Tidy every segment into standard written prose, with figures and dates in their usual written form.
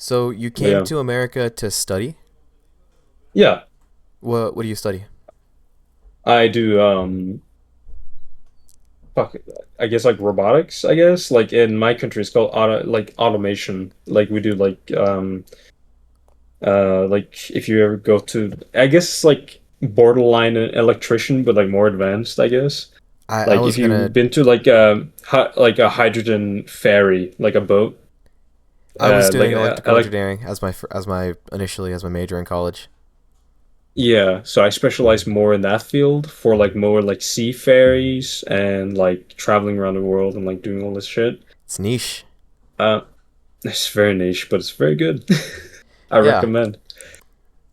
So you But came yeah, to America to study? yeah, What do you study? I do. Fuck, I guess like robotics. I guess like in my country, it's called automation. Like we do like if you ever go to, I guess it's like borderline an electrician, but like more advanced. I guess I like was if you've gonna been to like a hydrogen ferry, like a boat, I was like doing electrical like engineering as my initially as my major in college. yeah. So I specialize more in that field for like more like sea ferries and like traveling around the world and like doing all this shit. It's niche. Uh, it's very niche, but it's very good. I Yeah. recommend.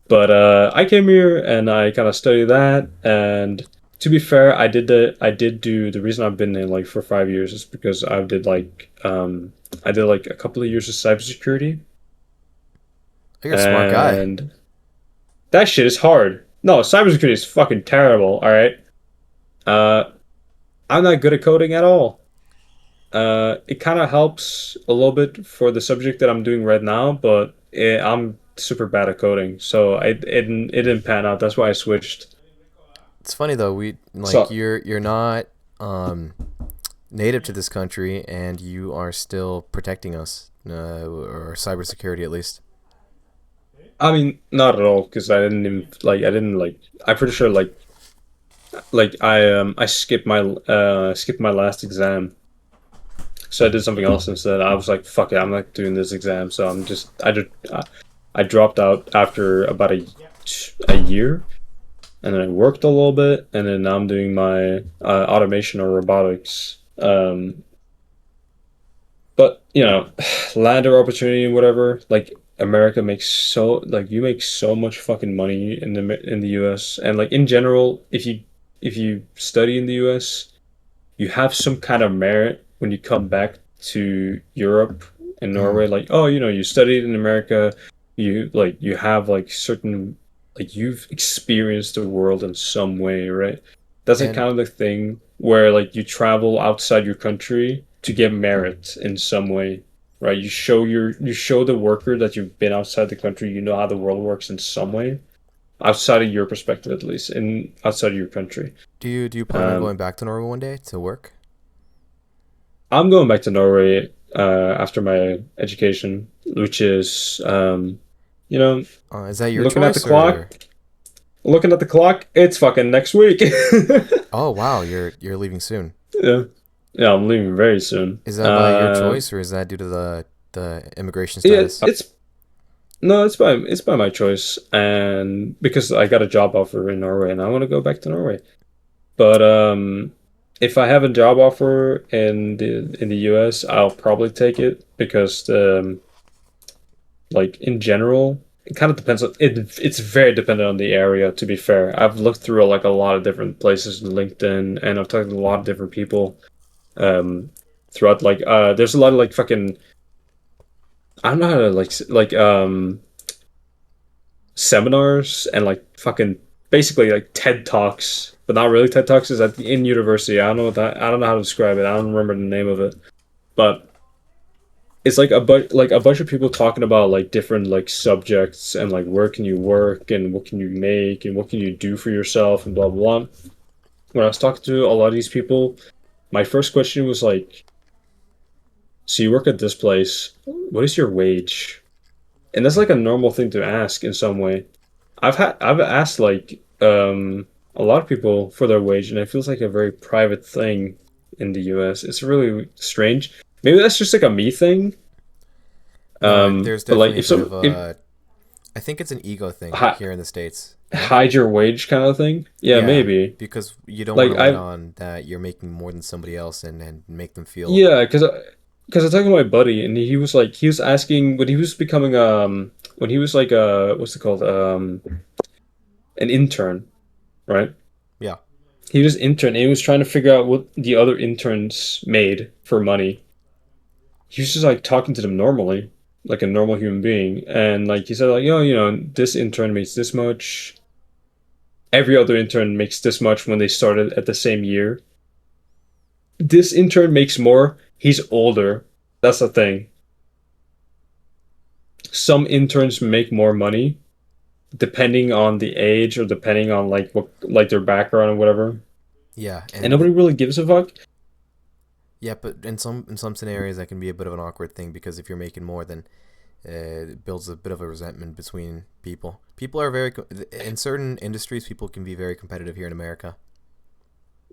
But I came here and I kind of studied that. And to be fair, I did do the reason I've been in like for 5 years is because I did like a couple of years of cybersecurity, You're a smart guy. and that shit is hard. No, cybersecurity is fucking terrible. All right, uh, I'm not good at coding at all. It kind of helps a little bit for the subject that I'm doing right now, but I'm super bad at coding, so it didn't pan out. That's why I switched. It's funny though. We like So you're not native to this country, and you are still protecting us, or cybersecurity at least. I mean, not at all, because I didn't like I'm pretty sure like I skipped my last exam. So I did something else instead. I was like, fuck it, I'm not doing this exam. So I dropped out after about a year, and then I worked a little bit, and then now I'm doing my automation or robotics. But ladder opportunity and whatever. Like America makes so like you make so much fucking money in the U.S. and like in general, if you study in the U.S., you have some kind of merit when you come back to Europe and Mm. Norway. Like, oh, you studied in America, you have like certain like you've experienced the world in some way, right? That's like And kind of the thing where like you travel outside your country to get merit in some way, right? You show the worker that you've been outside the country, you know how the world works in some way, outside of your perspective at least, in outside of your country. do you plan on Um, going back to Norway one day to work? I'm going back to Norway after my education, which is, you know, Is that your looking at the choice clock. or? Looking at the clock, it's fucking next week. Oh wow, you're leaving soon. Yeah, yeah, I'm leaving very soon. Is that by your choice or is that due to the immigration Yeah, status? it's no, it's by my choice, and because I got a job offer in Norway, and I want to go back to Norway. But if I have a job offer in the US, I'll probably take it because like in general, it kind of depends on it. It's very dependent on the area. To be fair, I've looked through like a lot of different places in LinkedIn, and I've talked to a lot of different people. Um, throughout there's a lot of like fucking I don't know how to seminars and like fucking basically like TED Talks, but not really TED Talks. Is in university? I don't know how to describe it. I don't remember the name of it, but it's like a bunch of people talking about like different like subjects and like where can you work and what can you make and what can you do for yourself and blah blah blah. When I was talking to a lot of these people, my first question was like, "So you work at this place? What is your wage?" And that's like a normal thing to ask in some way. I've asked like a lot of people for their wage, and it feels like a very private thing in the U.S. It's really strange. Maybe that's just like a me thing. No, there's But like definitely a bit of if a. I think it's an ego thing hi, here in the states. You know? hide your wage kind of thing. Yeah, Yeah, maybe. because you don't want Like to let I on that you're making more than somebody else and make them feel. yeah, because I talked to my buddy and he was like he was asking when he was becoming when he was like what's it called an intern, right? Yeah. He was intern and he was trying to figure out what the other interns made for money. He was just like talking to them normally, like a normal human being, and like he said like this intern makes this much. Every other intern makes this much when they started at the same year. This intern makes more. He's older. That's the thing. some interns make more money depending on the age or depending on like what like their background or whatever. Yeah, And and nobody really gives a fuck. yeah, but in some scenarios that can be a bit of an awkward thing because if you're making more, then it builds a bit of a resentment between people. People are in certain industries. People can be very competitive here in America.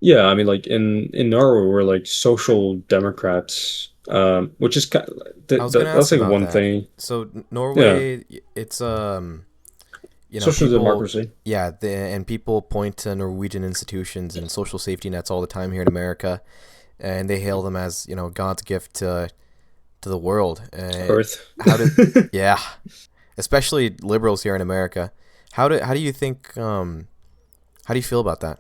Yeah, I mean, like in Norway, we're like social democrats, which is kind I was gonna that's ask like about one that. thing. So Yeah, Norway, it's social people, democracy. yeah, and people point to Norwegian institutions and social safety nets all the time here in America, and they hail them as God's gift to the world. Earth. How did, yeah, especially liberals here in America. How do you think how do you feel about that?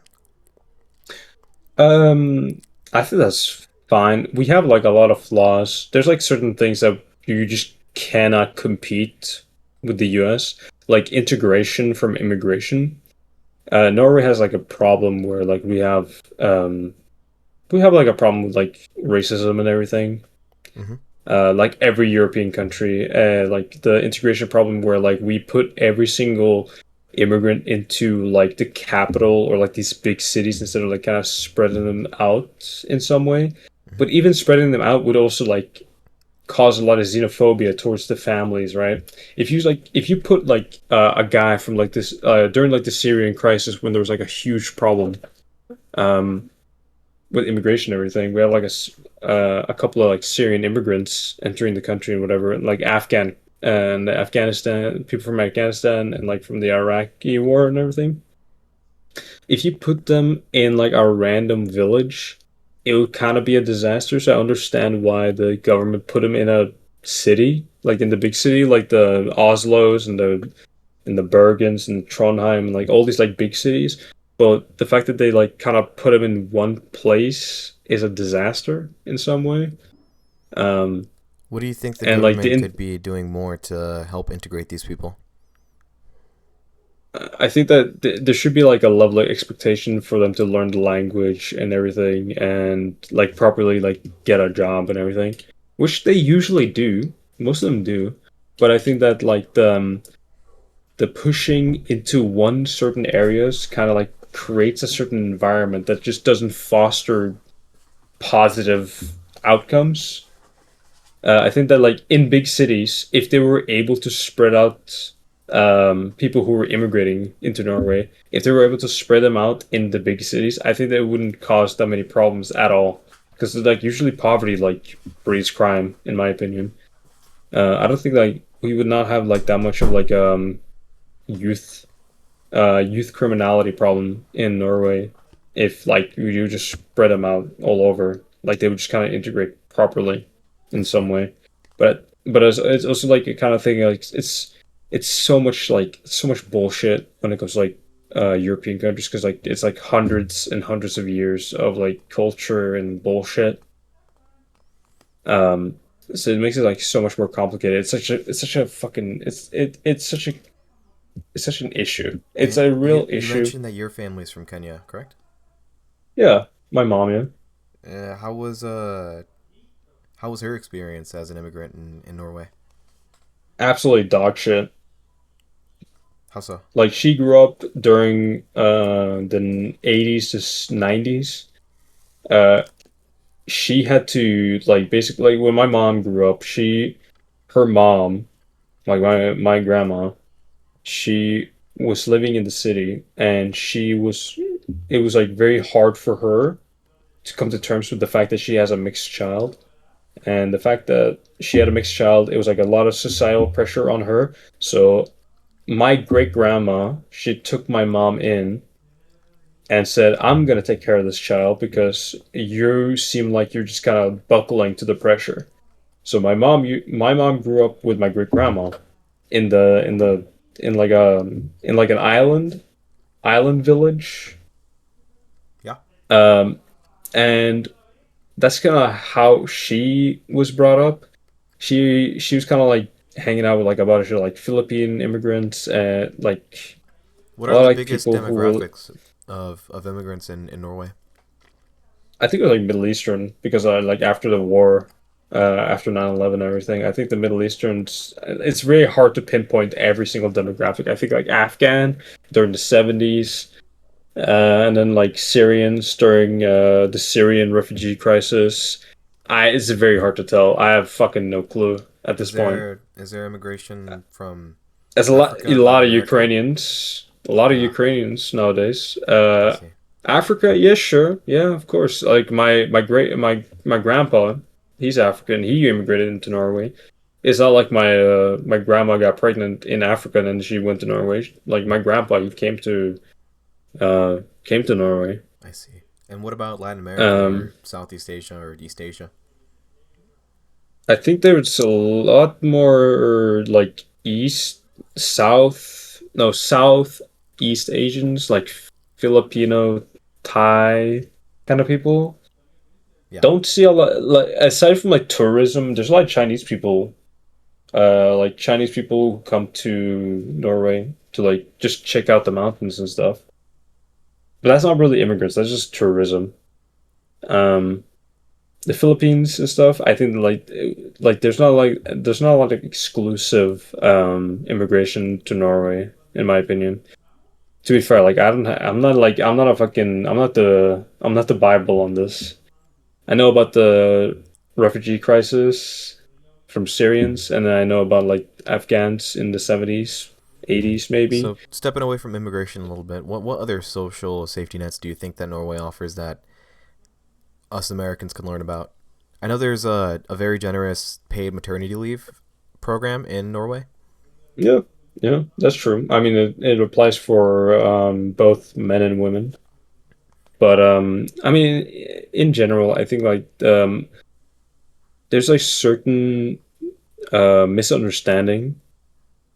Um, I think that's fine. We have like a lot of flaws. There's like certain things that you just cannot compete with the US, like integration from immigration. Norway has like a problem where like we have like a problem with like racism and everything. Hmm. Like every European country, like the integration problem where like we put every single immigrant into like the capital or like these big cities instead of like kind of spreading them out in some way. Hmm. But even spreading them out would also like cause a lot of xenophobia towards the families, right? If you put like a guy from like this during like the Syrian crisis when there was like a huge problem, um, with immigration and everything. We have like a couple of like Syrian immigrants entering the country and whatever, and like Afghanistan people from Afghanistan and like from the Iraqi war and everything. If you put them in like a random village, it would kind of be a disaster. So I understand why the government put them in a city, like in the big city, like the Oslos and the Bergens and Trondheim and like all these like big cities. But the fact that they like kind of put them in one place is a disaster in some way. Um, What do you think the and like government could be doing more to help integrate these people? I think that there should be like a level of expectation for them to learn the language and everything, and like properly like get a job and everything, which they usually do. Most of them do, but I think that like the pushing into one certain areas kind of like creates a certain environment that just doesn't foster positive outcomes. I think that like in big cities, if they were able to spread out people who were immigrating into Norway, if they were able to spread them out in the big cities, I think that wouldn't cause that many problems at all. Because like usually poverty like breeds crime, in my opinion. I don't think like we would not have like that much of like youth youth criminality problem in Norway if like you just spread them out all over. Like they would just kind of integrate properly in some way. But it's also like a kind of thing like it's so much like so much bullshit when it comes to like European countries because like it's like hundreds and hundreds of years of like culture and bullshit. Um, so it makes it like so much more complicated. It's such a fucking it's such an issue. It's And a you real you issue. mentioned that your family's from Kenya, correct? Yeah, my mom, yeah. Uh, how was uh how was her experience as an immigrant in Norway? Absolutely dog shit. How so? Like she grew up during the 80s to 90s. Uh she had to like basically like, when my mom grew up, her mom, like my grandma, she was living in the city and it was like very hard for her to come to terms with the fact that she has a mixed child. And the fact that she had a mixed child, it was like a lot of societal pressure on her. So my great grandma, she took my mom in and said, "I'm gonna take care of this child because you seem like you're just kind of buckling to the pressure." So my mom grew up with my great grandma in the in like an island village, Yeah. um, and that's kind of how she was brought up. She was kind of like hanging out with like a bunch of like Philippine immigrants and like What a are lot of the like biggest people who were demographics of immigrants in Norway? I think it was like Middle Eastern because like after the war. after 9/11 and everything. I think the Middle Easterns, it's very hard to pinpoint every single demographic. I think like Afghan during the 70s, and then like Syrians during the Syrian refugee crisis. It's very hard to tell. I have fucking no clue at this point. Is there immigration from There's a Africa, lot Latin of America? Ukrainians Ah, nowadays. I see. Africa, yeah, sure, yeah, of course. Like my grandpa, he's African. He immigrated into Norway. It's not like my grandma got pregnant in Africa and then she went to Norway. Like my grandpa, he came to Norway. I see. And what about Latin America Um, or Southeast Asia or East Asia? I think there's a lot more like South East Asians, like Filipino, Thai kind of people. Yeah. Don't see a lot, like aside from like tourism, there's a lot of Chinese people, like Chinese people who come to Norway to like just check out the mountains and stuff. But that's not really immigrants, that's just tourism. Um, the Philippines and stuff, I think like there's not a lot of exclusive immigration to Norway, in my opinion. To be fair, like I'm not the Bible on this. I know about the refugee crisis from Syrians, and then I know about like Afghans in the 70s, 80s maybe. So stepping away from immigration a little bit, what other social safety nets do you think that Norway offers that us Americans can learn about? I know there's a very generous paid maternity leave program in Norway. Yeah, yeah, that's true. I mean, it applies for both men and women. But I mean, in general, I think like there's like certain misunderstanding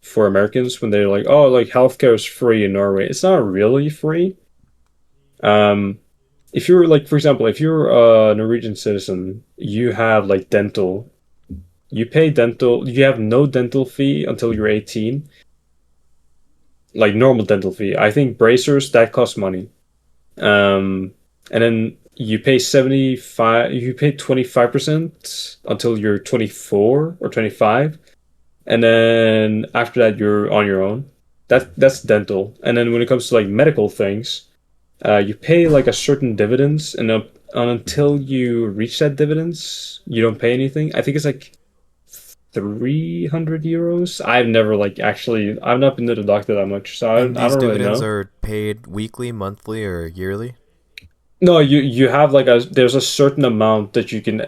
for Americans when they're like, oh, like healthcare is free in Norway. It's not really free. Um, if you're like, for example, if you're a Norwegian citizen, you have like dental. You pay dental. You have no dental fee until you're 18, like normal dental fee. I think bracers that cost money. And then you pay 75. You pay 25% until you're 24 or 25, and then after that you're on your own. That's dental. And then when it comes to like medical things, you pay like a certain dividends, and until you reach that dividends, you don't pay anything. I think it's like 300 euros. I've not been to the doctor that much, so And I these don't really dividends know. are paid weekly, monthly, or yearly? No, you have like there's a certain amount that you can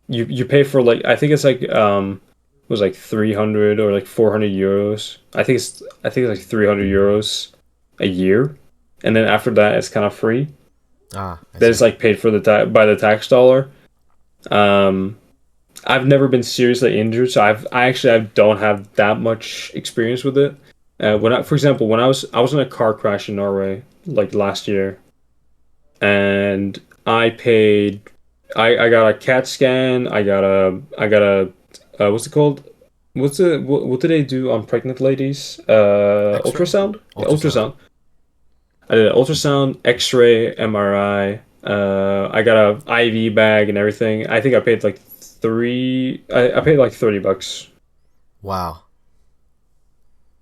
you pay for, like I think it's like it was like 300 or like 400 euros. I think it's like 300 euros a year, and then after that it's kind of free. Ah, I That see. is like paid for by the tax dollar. Um, I've never been seriously injured, so I don't have that much experience with it. For example, when I was in a car crash in Norway like last year, and I paid. I got a CAT scan. I got a what's it called? What do they do on pregnant ladies? X-ray, Ultrasound. Yeah, ultrasound. ultrasound. I did an ultrasound, X-ray, MRI. I got a IV bag and everything. I think I paid like I paid like $30, Wow,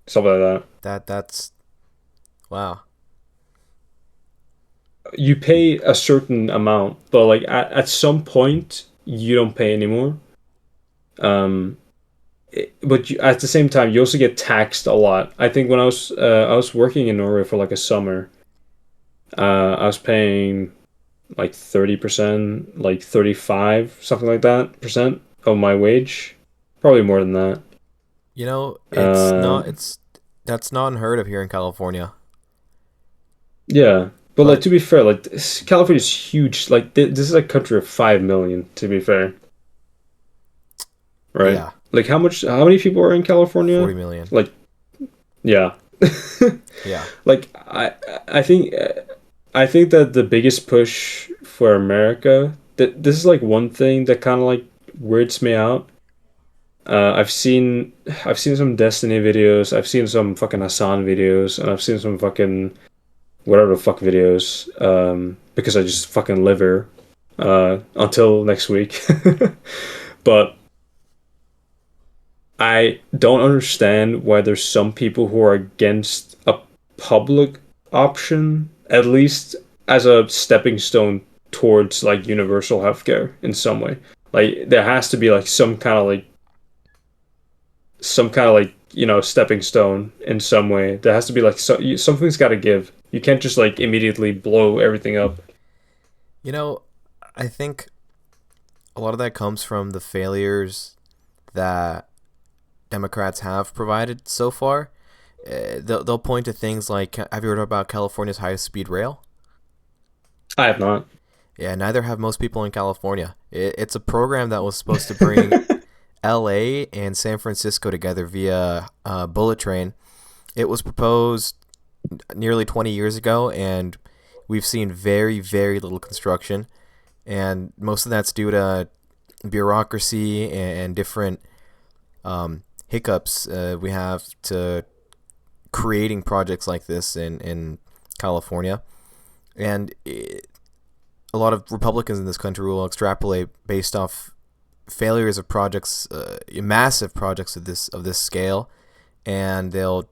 something like that. that's wow. You pay a certain amount, but like at some point you don't pay anymore. Um, but at the same time, you also get taxed a lot. I think when I was working in Norway for like a summer, I was paying like 30%, like 35, something like that percent of my wage, probably more than that. You know, Uh, it's that's not unheard of here in California. yeah, but like But to be fair, like California's huge. Like this is a country of 5 million. To be fair, right? yeah, Like how many people are in California? 40 million. Like yeah. Yeah. Like I think that the biggest push for America, that this is like one thing that kind of like weirds me out. I've seen some Destiny videos, I've seen some fucking Hassan videos, and I've seen some fucking whatever the fuck videos because I just fucking live here. until next week. But I don't understand why there's some people who are against a public option, at least as a stepping stone towards like universal healthcare in some way. Like there has to be like some kind of like stepping stone in some way. There has to be like something's got to give. You can't just like immediately blow everything up. You know, I think a lot of that comes from the failures that Democrats have provided so far. They'll point to things like, have you heard about California's highest speed rail? I have not. Yeah, neither have most people in California. It's a program that was supposed to bring LA and San Francisco together via bullet train. It was proposed nearly 20 years ago, and we've seen very, very little construction. And most of that's due to bureaucracy and different hiccups we have to creating projects like this in California. And a lot of Republicans in this country will extrapolate based off failures of projects, massive projects of this scale, and they'll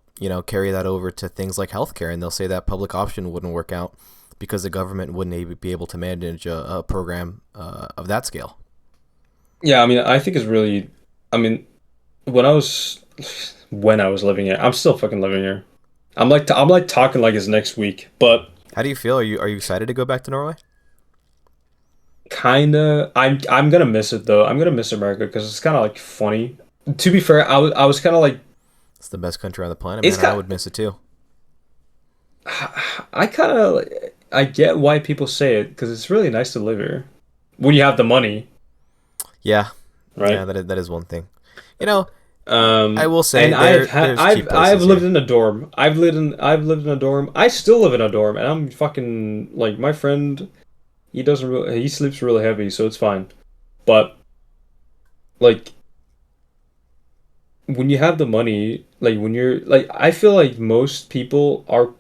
carry that over to things like healthcare, and they'll say that public option wouldn't work out because the government wouldn't be able to manage a program of that scale. Yeah, I mean, I think it's really. I mean, when I was when I was living here, I'm still fucking living here. I'm like talking like it's next week, but How do you feel? Are you excited to go back to Norway? kinda. I'm gonna miss it though. I'm gonna miss America because it's kind of like funny. To be fair, I was kind of like It's the best country on the planet, it's man. I kind. would miss it too. I kind of I get why people say it because it's really nice to live here when you have the money, Yeah, yeah, right? that is one thing. You know, I will say And there's cheap I've places lived here. in a dorm. I've lived in a dorm. I still live in a dorm, and I'm fucking like my friend. He doesn't really, he sleeps really heavy, so it's fine. But like when you have the money, like when you're like, I feel like most people are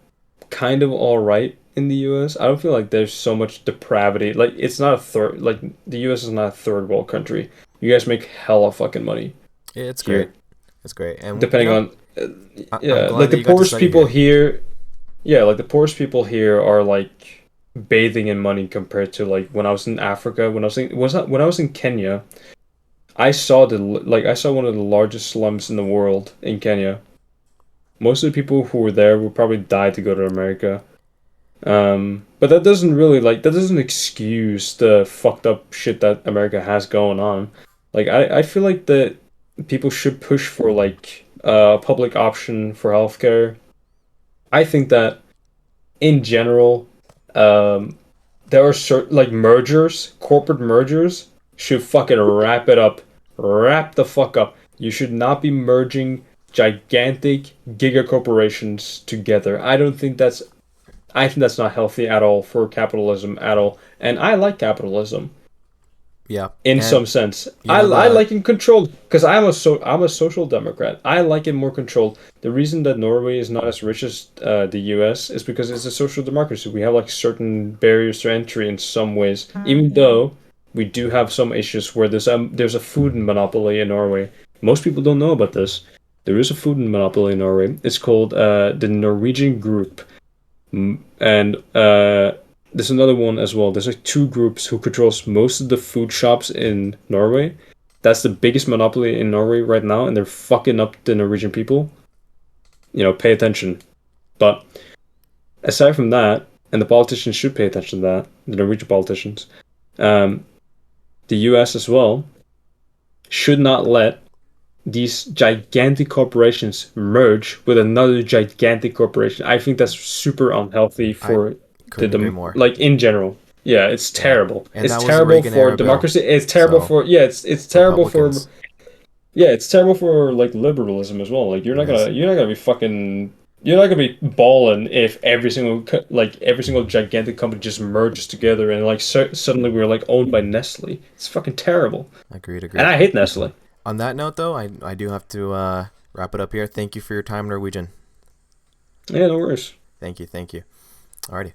kind of all right in the U.S. I don't feel like there's so much depravity. Like it's not a third. Like the U.S. is not a third world country. You guys make hella fucking money It's great. here. It's great, and Depending on uh, I'm yeah, glad like that the you got to poorest study people here. here, yeah, like the poorest people here are like bathing in money compared to like when I was in Africa, when I was in Kenya, I saw one of the largest slums in the world in Kenya. Most of the people who were there would probably die to go to America. But that doesn't excuse the fucked up shit that America has going on. Like I feel like that people should push for like a public option for healthcare. I think that in general, um, there are certain like corporate mergers should fucking wrap it up, wrap the fuck up. You should not be merging gigantic giga corporations together. I think that's not healthy at all for capitalism at all. And I like capitalism Yeah, in and some sense. you know I the like it controlled because I'm a social democrat. I like it more controlled. The reason that Norway is not as rich as the U.S. is because it's a social democracy. We have like certain barriers to entry in some ways, even though we do have some issues where there's a food monopoly in Norway. Most people don't know about this. There is a food monopoly in Norway. It's called the Norwegian Group. And there's another one as well. There's like two groups who controls most of the food shops in Norway. That's the biggest monopoly in Norway right now, and they're fucking up the Norwegian people. Pay attention. But aside from that, and the politicians should pay attention to that, the Norwegian politicians, um, the US as well, should not let these gigantic corporations merge with another gigantic corporation. I think that's super unhealthy I for couldn't agree the more. like in general. Yeah, it's Yeah, terrible. and It's that was the terrible Reagan for era bill. democracy. It's terrible So for it's terrible for Republicans, it's terrible for like liberalism as well. Like it is. you're not gonna be fucking you're not gonna be balling if every single gigantic company just merges together and like suddenly we're like owned by Nestle. It's fucking terrible. Agreed, And agreed. I hate Nestle. On that note, though, I do have to wrap it up here. Thank you for your time, Norwegian. Yeah, no worries. Thank you, thank you. Alrighty.